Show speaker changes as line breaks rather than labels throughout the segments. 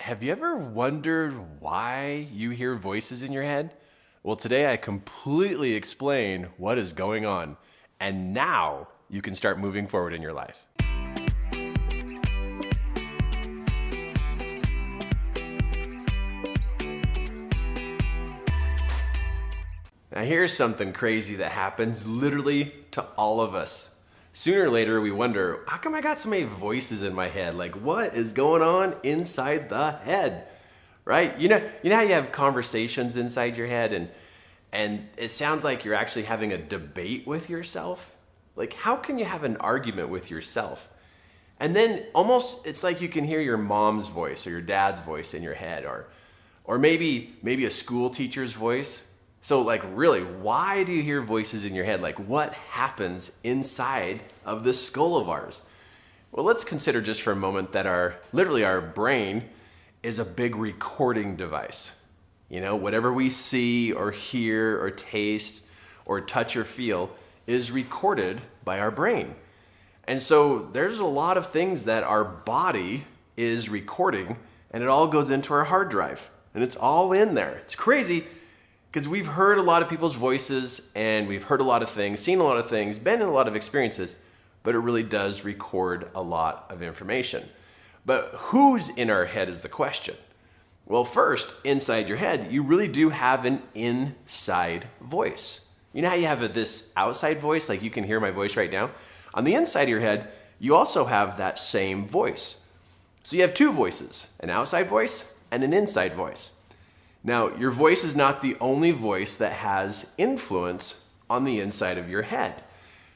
Have you ever wondered why you hear voices in your head? Well, today I completely explain what is going on, and now you can start moving forward in your life. Now, here's something crazy that happens literally to all of us. Sooner or later, we wonder, how come I got so many voices in my head? Like, what is going on inside the head? Right? You know how you have conversations inside your head and it sounds like you're actually having a debate with yourself? Like, how can you have an argument with yourself? And then almost it's like you can hear your mom's voice or your dad's voice in your head, or maybe a school teacher's voice. So like, really, why do you hear voices in your head? Like, what happens inside of this skull of ours? Well, let's consider just for a moment that our brain is a big recording device. You know, whatever we see or hear or taste or touch or feel is recorded by our brain. And so there's a lot of things that our body is recording, and it all goes into our hard drive, and it's all in there. It's crazy. Because we've heard a lot of people's voices and we've heard a lot of things, seen a lot of things, been in a lot of experiences, but it really does record a lot of information. But who's in our head is the question. Well, first, inside your head, you really do have an inside voice. You know how you have this outside voice, like you can hear my voice right now? On the inside of your head, you also have that same voice. So you have two voices, an outside voice and an inside voice. Now, your voice is not the only voice that has influence on the inside of your head.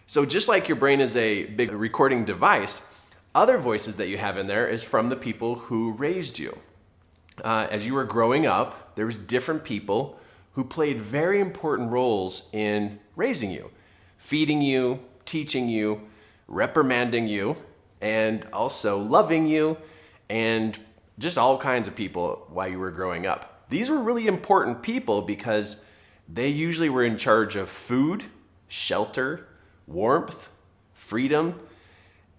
So just like your brain is a big recording device, other voices that you have in there is from the people who raised you. As you were growing up, there was different people who played very important roles in raising you, feeding you, teaching you, reprimanding you, and also loving you, and just all kinds of people while you were growing up. These were really important people because they usually were in charge of food, shelter, warmth, freedom.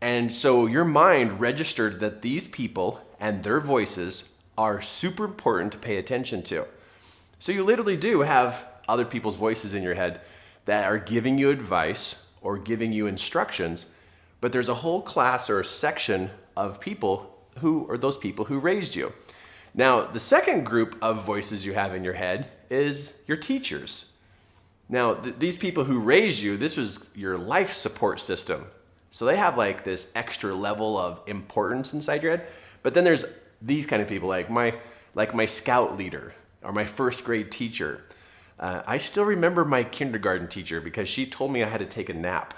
And so your mind registered that these people and their voices are super important to pay attention to. So you literally do have other people's voices in your head that are giving you advice or giving you instructions, but there's a whole class or a section of people who are those people who raised you. Now, the second group of voices you have in your head is your teachers. Now, these people who raised you, this was your life support system. So they have like this extra level of importance inside your head. But then there's these kind of people, like my scout leader or my first grade teacher. I still remember my kindergarten teacher because she told me I had to take a nap.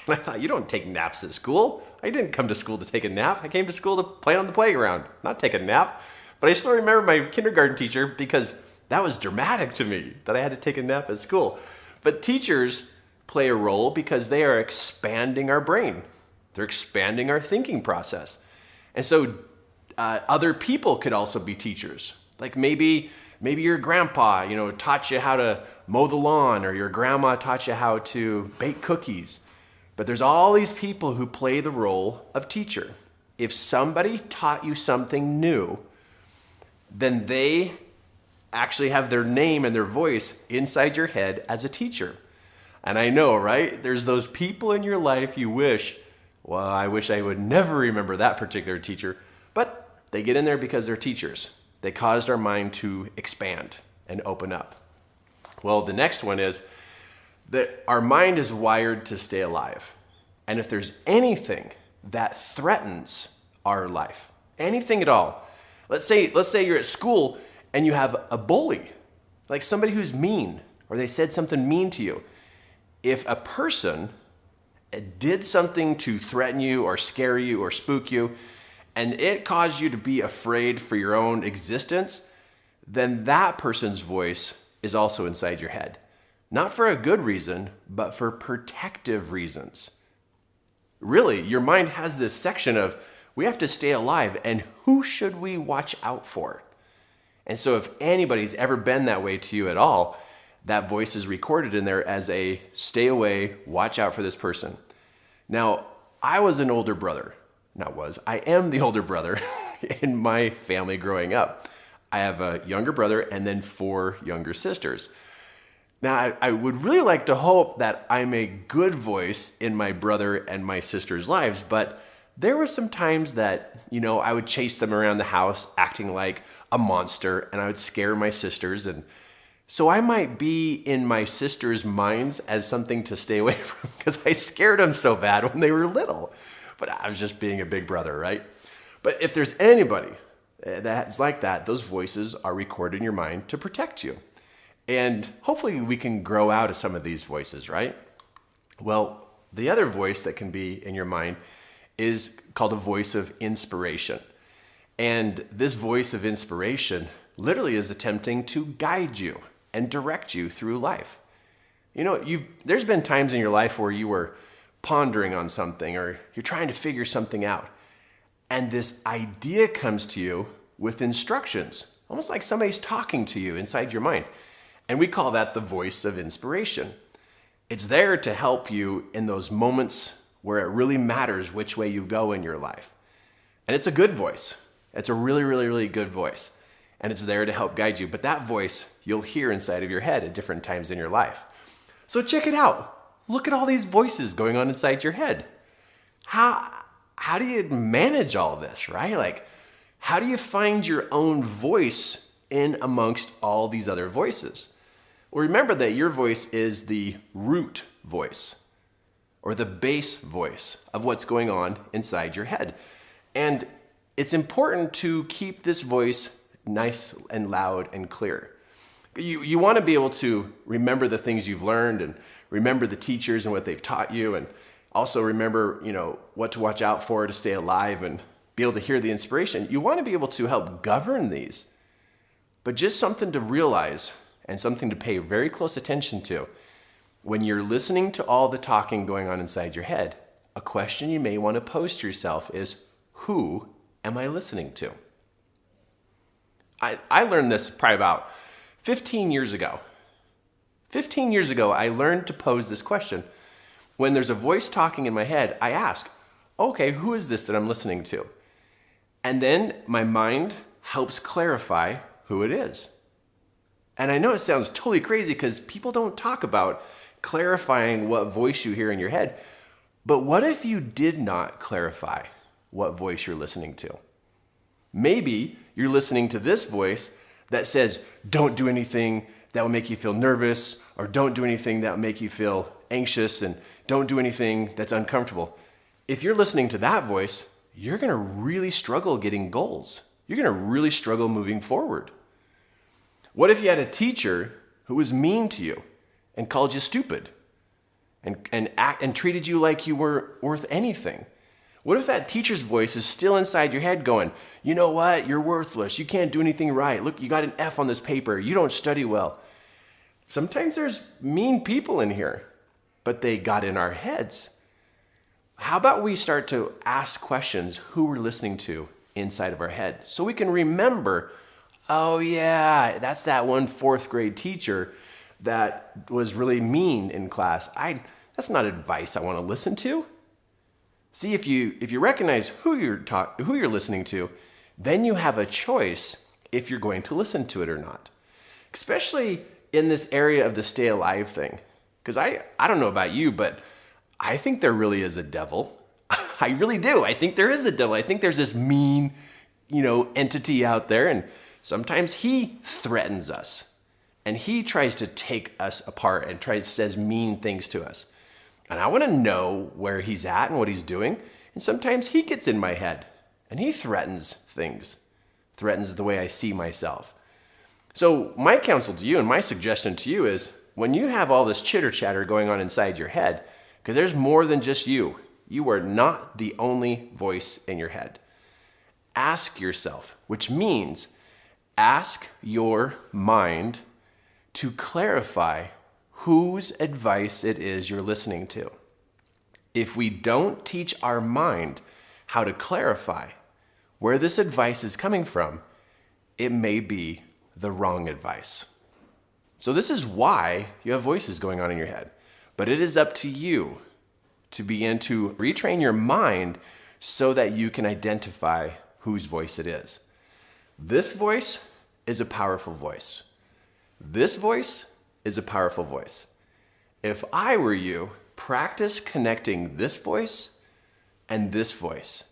And I thought, you don't take naps at school. I didn't come to school to take a nap. I came to school to play on the playground, not take a nap. But I still remember my kindergarten teacher because that was dramatic to me that I had to take a nap at school. But teachers play a role because they are expanding our brain. They're expanding our thinking process. And so other people could also be teachers. Like maybe your grandpa, taught you how to mow the lawn, or your grandma taught you how to bake cookies. But there's all these people who play the role of teacher. If somebody taught you something new, then they actually have their name and their voice inside your head as a teacher. And I know, right? There's those people in your life you wish, well, I wish I would never remember that particular teacher. But they get in there because they're teachers. They caused our mind to expand and open up. Well, the next one is that our mind is wired to stay alive. And if there's anything that threatens our life, anything at all, let's say you're at school and you have a bully, like somebody who's mean, or they said something mean to you. If a person did something to threaten you or scare you or spook you, and it caused you to be afraid for your own existence, then that person's voice is also inside your head. Not for a good reason, but for protective reasons. Really, your mind has this section of, we have to stay alive, and who should we watch out for? And so if anybody's ever been that way to you at all, that voice is recorded in there as a stay away, watch out for this person. Now, I was an older brother. I am the older brother in my family growing up. I have a younger brother and then 4 younger sisters. Now, I would really like to hope that I'm a good voice in my brother and my sister's lives, but there were some times that, I would chase them around the house acting like a monster, and I would scare my sisters. And so I might be in my sisters' minds as something to stay away from because I scared them so bad when they were little. But I was just being a big brother, right? But if there's anybody that's like that, those voices are recorded in your mind to protect you. And hopefully we can grow out of some of these voices, right? Well, the other voice that can be in your mind is called a voice of inspiration. And this voice of inspiration literally is attempting to guide you and direct you through life. There's been times in your life where you were pondering on something or you're trying to figure something out. And this idea comes to you with instructions, almost like somebody's talking to you inside your mind. And we call that the voice of inspiration. It's there to help you in those moments where it really matters which way you go in your life. And it's a good voice. It's a really, really, really good voice. And it's there to help guide you. But that voice you'll hear inside of your head at different times in your life. So check it out. Look at all these voices going on inside your head. How do you manage all this, right? Like, how do you find your own voice in amongst all these other voices? Well, remember that your voice is the root voice or the base voice of what's going on inside your head. And it's important to keep this voice nice and loud and clear. You want to be able to remember the things you've learned and remember the teachers and what they've taught you, and also remember, what to watch out for to stay alive and be able to hear the inspiration. You want to be able to help govern these. But just something to realize and something to pay very close attention to. When you're listening to all the talking going on inside your head, a question you may want to pose to yourself is, who am I listening to? I learned this probably about 15 years ago. 15 years ago, I learned to pose this question. When there's a voice talking in my head, I ask, okay, who is this that I'm listening to? And then my mind helps clarify who it is. And I know it sounds totally crazy because people don't talk about clarifying what voice you hear in your head. But what if you did not clarify what voice you're listening to? Maybe you're listening to this voice that says, don't do anything that will make you feel nervous, or don't do anything that will make you feel anxious, and don't do anything that's uncomfortable. If you're listening to that voice, you're going to really struggle getting goals. You're going to really struggle moving forward. What if you had a teacher who was mean to you and called you stupid and treated you like you weren't worth anything? What if that teacher's voice is still inside your head going, you know what, you're worthless, you can't do anything right, look, you got an F on this paper, you don't study well. Sometimes there's mean people in here, but they got in our heads. How about we start to ask questions who we're listening to inside of our head so we can remember, oh yeah, that's that one 4th grade teacher that was really mean in class. That's not advice I want to listen to. See, if you recognize who you're listening to, then you have a choice if you're going to listen to it or not. Especially in this area of the stay alive thing. Because I don't know about you, but I think there really is a devil. I really do. I think there is a devil. I think there's this mean, entity out there, and sometimes he threatens us. And he tries to take us apart and says mean things to us. And I want to know where he's at and what he's doing. And sometimes he gets in my head and he threatens things, threatens the way I see myself. So my counsel to you and my suggestion to you is when you have all this chitter chatter going on inside your head, because there's more than just you. You are not the only voice in your head. Ask yourself, which means ask your mind to clarify whose advice it is you're listening to. If we don't teach our mind how to clarify where this advice is coming from, it may be the wrong advice. So this is why you have voices going on in your head. But it is up to you to begin to retrain your mind so that you can identify whose voice it is. This voice is a powerful voice. This voice is a powerful voice. If I were you, practice connecting this voice and this voice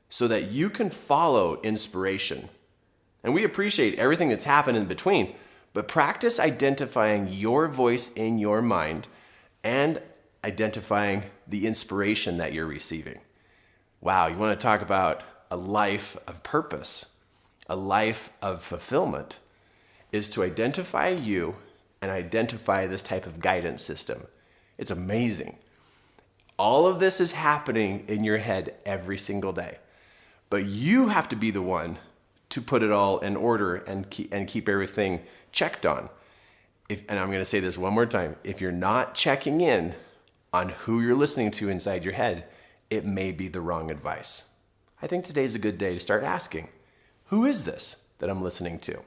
so that you can follow inspiration. And we appreciate everything that's happened in between, but practice identifying your voice in your mind and identifying the inspiration that you're receiving. Wow, you want to talk about a life of purpose, a life of fulfillment, is to identify you and identify this type of guidance system. It's amazing. All of this is happening in your head every single day, but you have to be the one to put it all in order and keep everything checked on. And I'm going to say this one more time. If you're not checking in on who you're listening to inside your head, it may be the wrong advice. I think today's a good day to start asking, who is this that I'm listening to?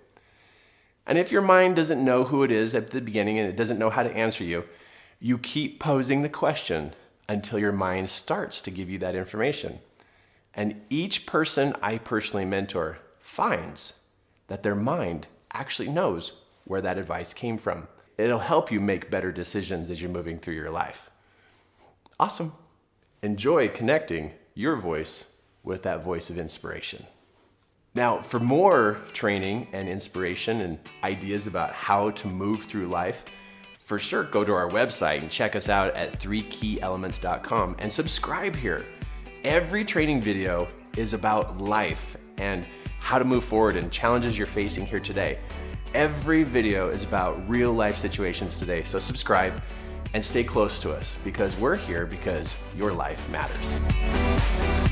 And if your mind doesn't know who it is at the beginning and it doesn't know how to answer you, you keep posing the question until your mind starts to give you that information. And each person I personally mentor finds that their mind actually knows where that advice came from. It'll help you make better decisions as you're moving through your life. Awesome. Enjoy connecting your voice with that voice of inspiration. Now, for more training and inspiration and ideas about how to move through life, for sure, go to our website and check us out at 3keyelements.com and subscribe here. Every training video is about life and how to move forward and challenges you're facing here today. Every video is about real life situations today. So subscribe and stay close to us because we're here because your life matters.